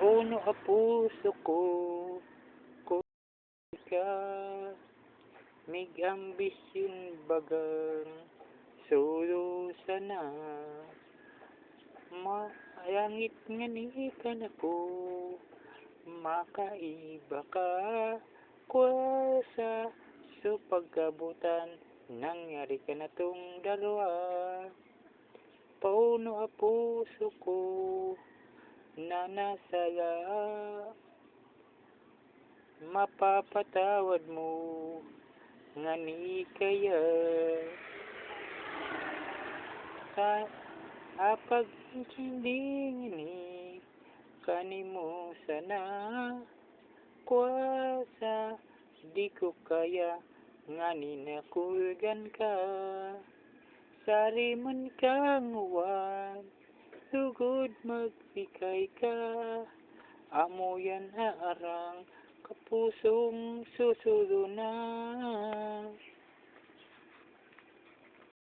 Puno ang puso ko, kung ka, may ambisyon bagang solo sana. Mayangit nga ni ka na ko, makaiba ka, kuwasa, so pagkabutan, nangyari ka na tong dalawa. Puno ang puso ko, na nasala, mapapatawad mo, nga ni kaya. Kapag hindi ni kanimo sana, kuwasa, di ko kaya, nga ninakulgan ka. Sari man kang uwan, sugod magsikay ka, amo yan haarang, kapusong susulo na.